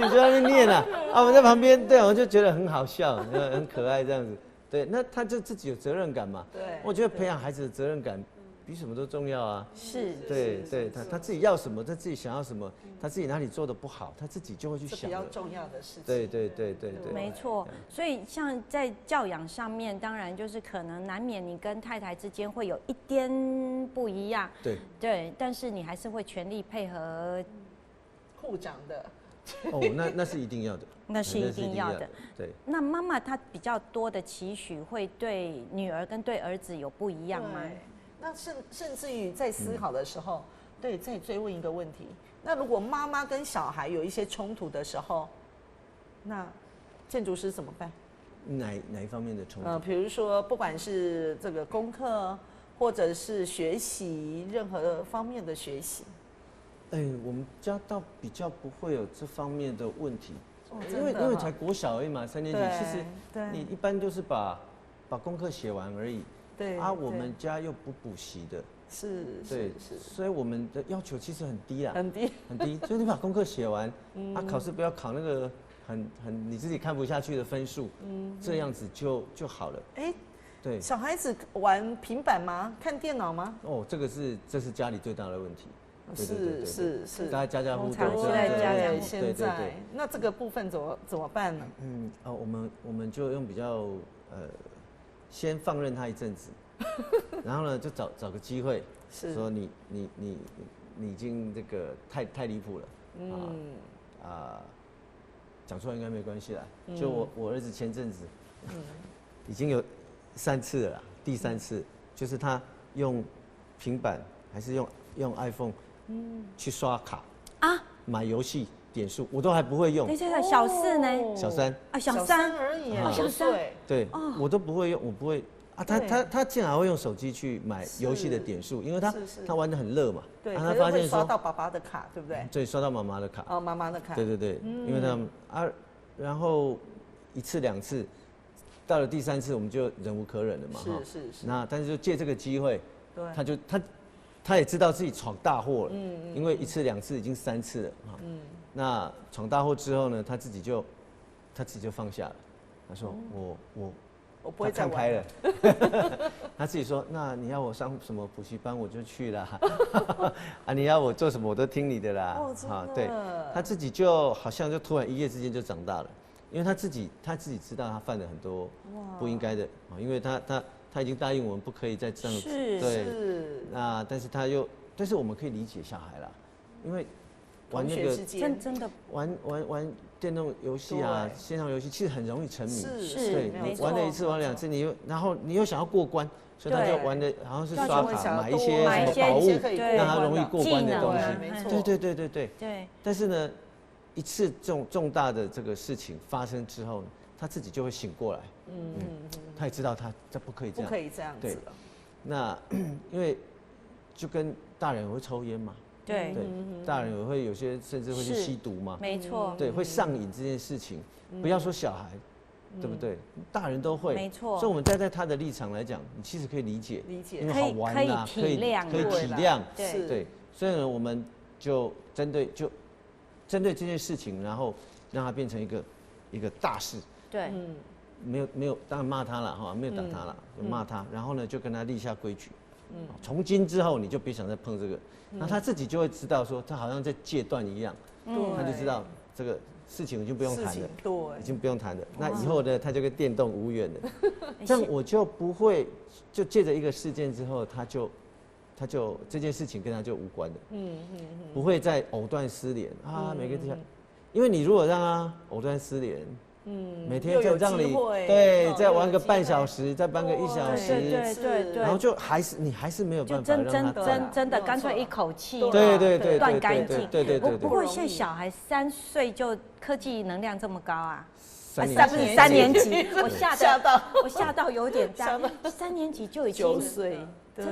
在那边念啊，我们在旁边，对，我就觉得很好笑，很可爱这样子。对，那他就自己有责任感嘛。对，我觉得培养孩子的责任感比什么都重要啊。是，对，他自己要什么，他自己想要什么，他自己哪里做的不好，他自己就会去想。比较重要的事情。对。没错，所以像在教养上面，当然就是可能难免你跟太太之间会有一点不一样。对，但是你还是会全力配合护长的。那是一定要的。那是一定要的。对。那妈妈她比较多的期许，会对女儿跟对儿子有不一样吗？那甚至于在思考的时候，对，再追问一个问题：那如果妈妈跟小孩有一些冲突的时候，那建筑师怎么办？哪一方面的冲突？比如说，不管是这个功课，或者是学习，任何方面的学习。我们家倒比较不会有这方面的问题，因为才国小而已嘛，3年级，其实你一般就是把功课写完而已。对啊，我们家又不补习的，是，所以我们的要求其实很低啦，很低，所以你把功课写完，考试不要考那个很你自己看不下去的分数，这样子就好了。对，小孩子玩平板吗？看电脑吗？这是家里最大的问题。是，大家家户户都在现在，那这个部分怎么办呢？我们就用比较先放任他一阵子，然后呢就找个机会，说你已经这个太离谱了，讲出来应该没关系啦。就我儿子前阵子，已经有3次了啦，第3次就是他用平板还是用 iPhone。去刷卡啊，买游戏点数，我都还不会用。等一下，小4呢？小3啊，小3而已啊，小3。对，我都不会用，我不会啊。他竟然会用手机去买游戏的点数，因为他玩得很热嘛。对，他发现刷到爸爸的卡，对不对？对，刷到妈妈的卡。妈妈的卡。对，因为他们然后1次2次，到了第3次我们就忍无可忍了嘛。是。那但是就借这个机会，对，他也知道自己闯大祸了，因为1次2次已经3次了，那闯大祸之后呢，他自己就放下了，他说我不会再看开了，他自己说，那你要我上什么补习班我就去啦，你要我做什么我都听你的啦，对，他自己就好像就突然一夜之间就长大了，因为他自己知道他犯了很多不应该的，因为他已经答应我们不可以再这样子，对，那但是我们可以理解小孩啦，因为玩那个真的玩电动游戏啊，线上游戏其实很容易沉迷，对，你玩了1次玩2次，然后你又想要过关，所以他就玩的好像是刷卡买一些什么宝物，让他容易过关的东西，对。但是呢，一次这种重大的这个事情发生之后呢，他自己就会醒过来，他也知道他不可以这样，不可以这样子了。那因为就跟大人会抽烟嘛，对，大人也会有些甚至会去吸毒嘛，没错，对，会上瘾这件事情，不要说小孩，对不对？大人都会，没错。所以我们站在他的立场来讲，你其实可以理解，因为好玩啊，可以体谅，对。所以呢，我们就针对这件事情，然后让它变成一个大事。对，没有，当然骂他了哈，没有打他了，就骂他，然后呢就跟他立下规矩。从今之后你就别想再碰这个，那他自己就会知道说，他好像在戒断一样，他就知道这个事情已经不用谈了，对，已经不用谈了。那以后呢，他就跟电动无缘了。这样我就不会，就借着一个事件之后，他就这件事情跟他就无关了，不会再藕断丝连啊，每个地方，因为你如果让他藕断丝连。每天就让你对，再玩个半小时，再玩个1小时，对，然后就你还是没有办法让他真的干脆一口气，对，断干净，对。不过现在小孩3岁就科技能量这么高啊，3年级，我吓到有点大，3年级就已经9岁。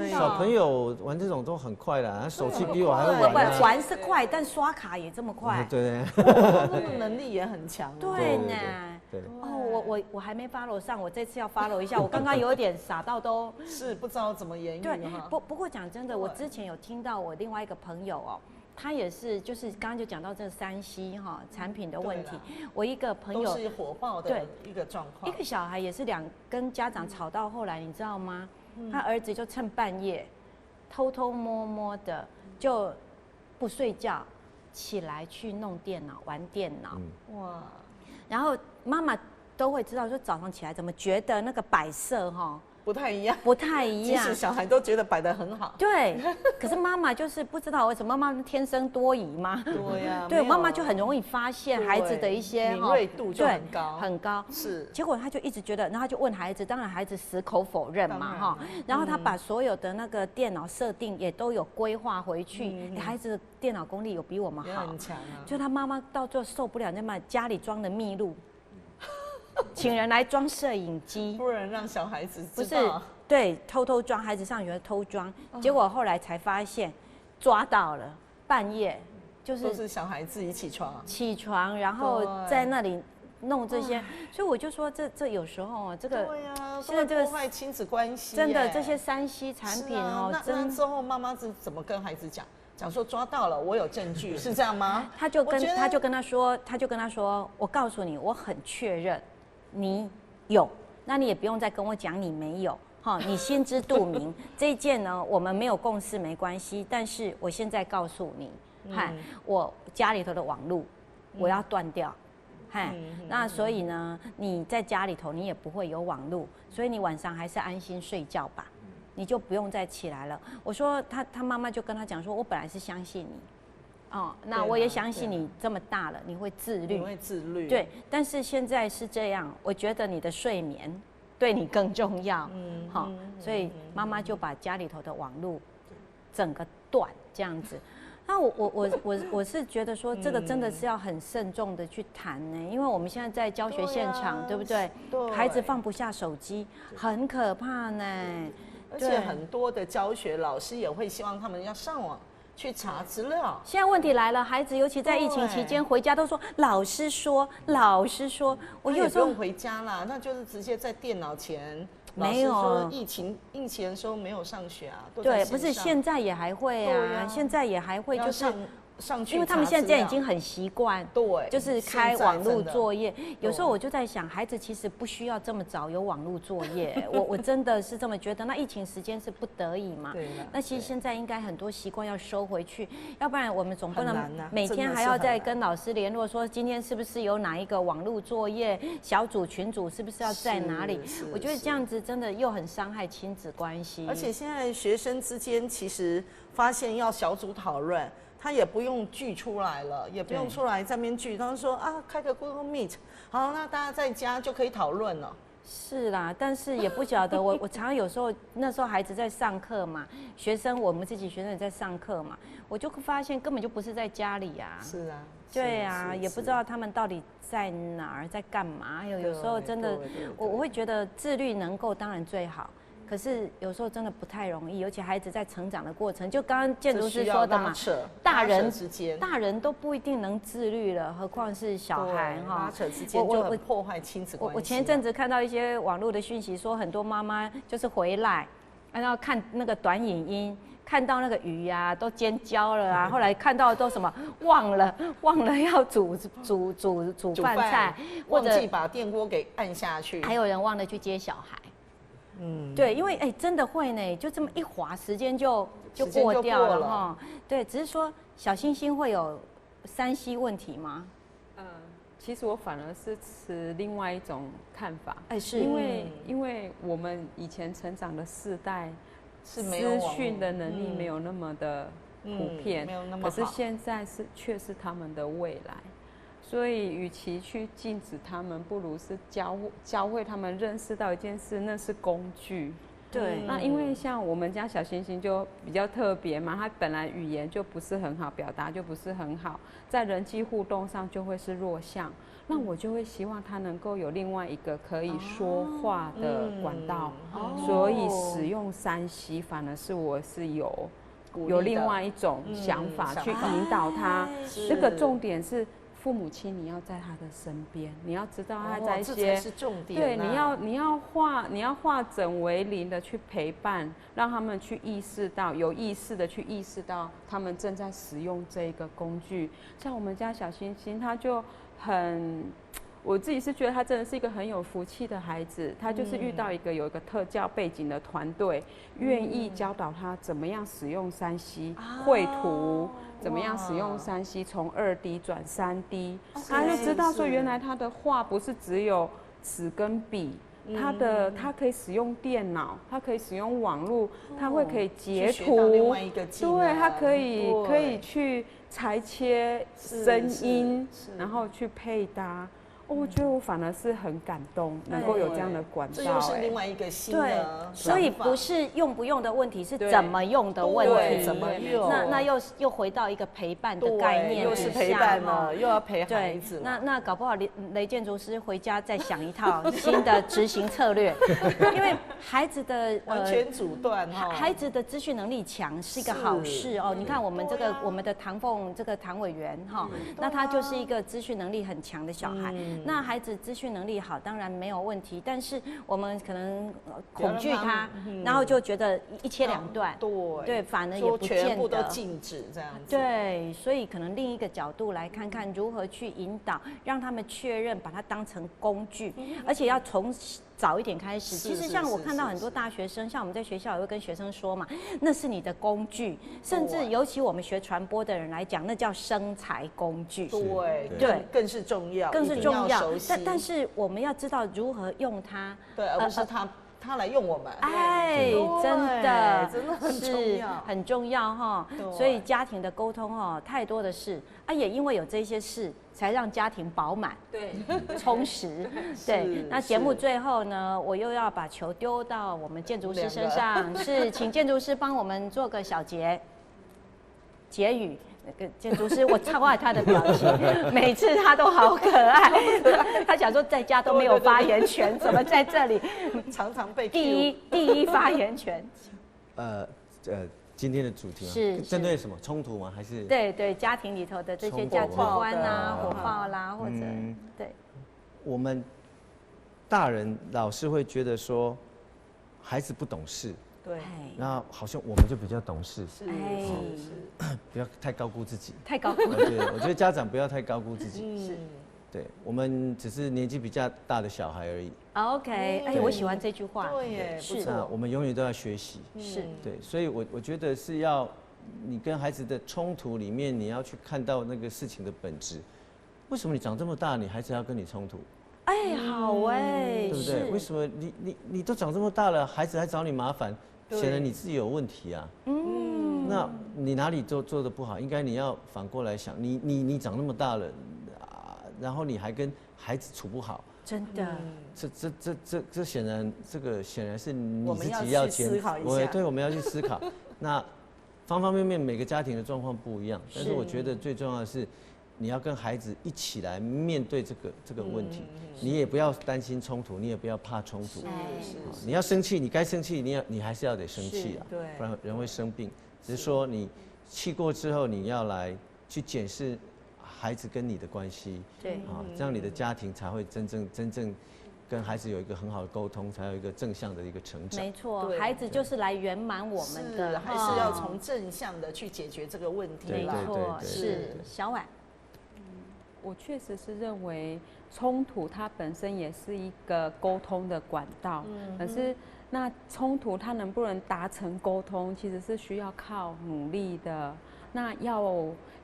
小朋友玩这种都很快啦，他手气比我还会玩。玩是快，但刷卡也这么快。对，那个能力也很强。对呢。哦，我还没 follow 上，我这次要 follow 一下。我刚刚有点傻到都是不知道怎么言语哈。不过讲真的，我之前有听到我另外一个朋友哦，他也是就是刚刚就讲到这3C 哈产品的问题。我一个朋友都是火爆的一个状况。一个小孩也是跟家长吵到后来，你知道吗？他儿子就趁半夜偷偷摸摸的就不睡觉起来去弄电脑玩电脑，哇！然后妈妈都会知道说早上起来怎么觉得那个摆设哈不太一样，即使小孩都觉得摆得很好。对，可是妈妈就是不知道为什么，妈妈天生多疑嘛。对呀，对，妈妈就很容易发现孩子的一些敏锐度就很高，很高。是，结果他就一直觉得，然后他就问孩子，当然孩子死口否认嘛，哈。然后他把所有的那个电脑设定也都有规划回去，孩子的电脑功力有比我们好，很强啊。就他妈妈到最后受不了，就把家里装的密录。请人来装摄影机，不能让小孩子不是对偷偷装，孩子上学偷装，结果后来才发现抓到了，半夜就是都是小孩自己起床，然后在那里弄这些，所以我就说这有时候啊，这个对呀，现在这个破坏亲子关系，真的这些3C 产品哦，那之后妈妈是怎么跟孩子讲说抓到了，我有证据，是这样吗？他就跟他说，我告诉你，我很确认。你有，那你也不用再跟我讲你没有，哈，你心知肚明。这一件呢，我们没有共识没关系，但是我现在告诉你，我家里头的网路我要断掉，那所以呢，你在家里头你也不会有网路，所以你晚上还是安心睡觉吧，你就不用再起来了。我说他妈妈就跟他讲说，我本来是相信你。哦，那我也相信你这么大了，你会自律。你会自律。对，但是现在是这样，我觉得你的睡眠对你更重要。好，所以妈妈就把家里头的网路整个断这样子。那我是觉得说，这个真的是要很慎重的去谈呢，因为我们现在在教学现场，对不对？孩子放不下手机，很可怕呢。而且很多的教学老师也会希望他们要上网。去查资料。现在问题来了，孩子尤其在疫情期间回家都说老师说，我有时候不用回家啦，那就是直接在电脑前。没有，疫情的时候没有上学啊。对，不是现在也还会啊，现在也还会就是。因为他们现在已经很习惯，对，就是开网络作业。有时候我就在想，孩子其实不需要这么早有网络作业。我真的是这么觉得。那疫情时间是不得已嘛？那其实现在应该很多习惯要收回去，要不然我们总不能每天还要再跟老师联络说今天是不是有哪一个网络作业小组群组是不是要在哪里？我觉得这样子真的又很伤害亲子关系。而且现在学生之间其实发现要小组讨论。他也不用聚出来了，也不用出来在那边聚。他说啊，开个 Google Meet， 好，那大家在家就可以讨论了。是啦，但是也不晓得，我常常有时候那时候孩子在上课嘛，我们自己学生也在上课嘛，我就发现根本就不是在家里啊。是啊。对啊，也不知道他们到底在哪儿，在干嘛。有时候真的，我会觉得自律能够当然最好。可是有时候真的不太容易，尤其孩子在成长的过程，就刚刚建筑师说的嘛，大人都不一定能自律了，何况是小孩哈。拉扯之间就很破坏亲子关系。我前一阵子看到一些网络的讯息，说很多妈妈就是回来，然后看那个短影音。看到那个鱼啊，都尖叫了啊！后来看到都什么忘了要煮饭菜，忘记把电锅给按下去，还有人忘了去接小孩。对，因为真的会呢，就这么一滑，时间就过掉了哈。对，只是说小星星会有3C 问题吗？其实我反而是持另外一种看法，是因为我们以前成长的世代。资讯的能力没有那么的普遍，可是现在却是他们的未来，所以与其去禁止他们，不如是教会他们认识到一件事，那是工具。对，那因为像我们家小星星就比较特别嘛，他本来语言就不是很好，表达就不是很好，在人际互动上就会是弱项。那我就会希望他能够有另外一个可以说话的管道，所以使用3C反而是我是有另外一种想法去引导他。这个重点是父母亲你要在他的身边，你要知道他在一些，这才是重点。对，你要化整为零的去陪伴，让他们去意识到，有意识的去意识到他们正在使用这一个工具。像我们家小星星，他就我自己是觉得他真的是一个很有福气的孩子，他就是遇到有一个特教背景的团队，愿意教导他怎么样使用3C 绘图，怎么样使用3C 从2D 转3D，他就知道说原来他的画不是只有纸跟笔。他可以使用电脑，他可以使用网络，他可以截图，对，他可以去裁切声音，然后去配搭。我觉得我反而是很感动，能够有这样的管道，这又是另外一个新的想法。所以不是用不用的问题，是怎么用的问题。怎么用？那又回到一个陪伴的概念，又是陪伴了，又要陪孩子。那搞不好雷建筑师回家再想一套新的执行策略，因为孩子的完全阻断孩子的资讯能力强是一个好事哦。你看我们我们的唐凤这个唐委员哈，那他就是一个资讯能力很强的小孩。那孩子资讯能力好，当然没有问题，但是我们可能恐惧他，然后就觉得一切2断，对，反而也不见得全部都禁止这样子。对，所以可能另一个角度来看看如何去引导，让他们确认把它当成工具，而且要从早一点开始。其实像我看到很多大学生，像我们在学校也会跟学生说嘛，那是你的工具，甚至尤其我们学传播的人来讲，那叫生财工具。对，更是重要，更是重要。但是我们要知道如何用它，对，而不是他来用我们。真的很重要，很重要哈。所以家庭的沟通太多的事啊，也因为有这些事，才让家庭饱满，对，充实。对，那节目最后呢，我又要把球丢到我们建筑师身上，是请建筑师帮我们做个小结语。那个建筑师，我超爱他的表情，每次他都好可爱。他想说在家都没有发言权，怎么在这里常常被第一发言权？今天的主题是针对什么冲突吗？还是对家庭里头的这些价值观啊、火爆啦，或者对，我们大人老是会觉得说孩子不懂事。对，那好像我们就比较懂事，是，不要太高估自己，太高估。我觉得家长不要太高估自己，是，对，我们只是年纪比较大的小孩而已。OK， 我喜欢这句话，对耶，是，我们永远都要学习，是对，所以我觉得是要你跟孩子的冲突里面，你要去看到那个事情的本质。为什么你长这么大，你孩子要跟你冲突？好对不对？为什么你都长这么大了，孩子还找你麻烦？显然你自己有问题啊。那你哪里做得不好？应该你要反过来想，你长那么大了，然后你还跟孩子处不好，真的。这显然是你自己要去思考一下。对，我们要去思考。那方方面面每个家庭的状况不一样，但是我觉得最重要的是，你要跟孩子一起来面对这个问题，你也不要担心冲突，你也不要怕冲突。你要生气，你该生气，你还是要得生气啊，不然人会生病。只是说你气过之后，你要来去检视孩子跟你的关系，对，这样你的家庭才会真正跟孩子有一个很好的沟通，才有一个正向的一个成长。没错，孩子就是来圆满我们的，还是要从正向的去解决这个问题。没错，是小婉。我确实是认为冲突它本身也是一个沟通的管道，可是那冲突它能不能达成沟通，其实是需要靠努力的。那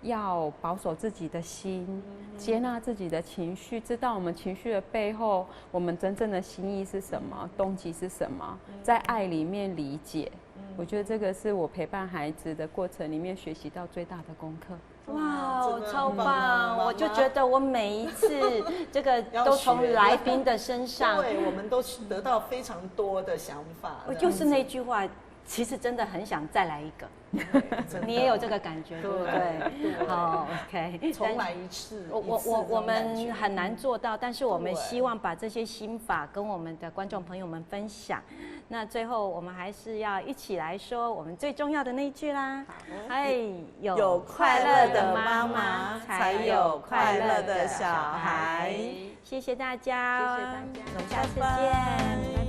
要保守自己的心，接纳自己的情绪，知道我们情绪的背后，我们真正的心意是什么，动机是什么，在爱里面理解。我觉得这个是我陪伴孩子的过程里面学习到最大的功课。哇，超棒！我就觉得我每一次这个都从来宾的身上，对，我们都得到非常多的想法。我就是那句话，其实真的很想再来一个。你也有这个感觉，对不对？好 ，OK， 重来一次。我们很难做到，但是我们希望把这些心法跟我们的观众朋友们分享。那最后我们还是要一起来说我们最重要的那一句啦。哎，有快乐的妈妈，才有快乐的小孩。谢谢大家，谢谢大家，我们下次见。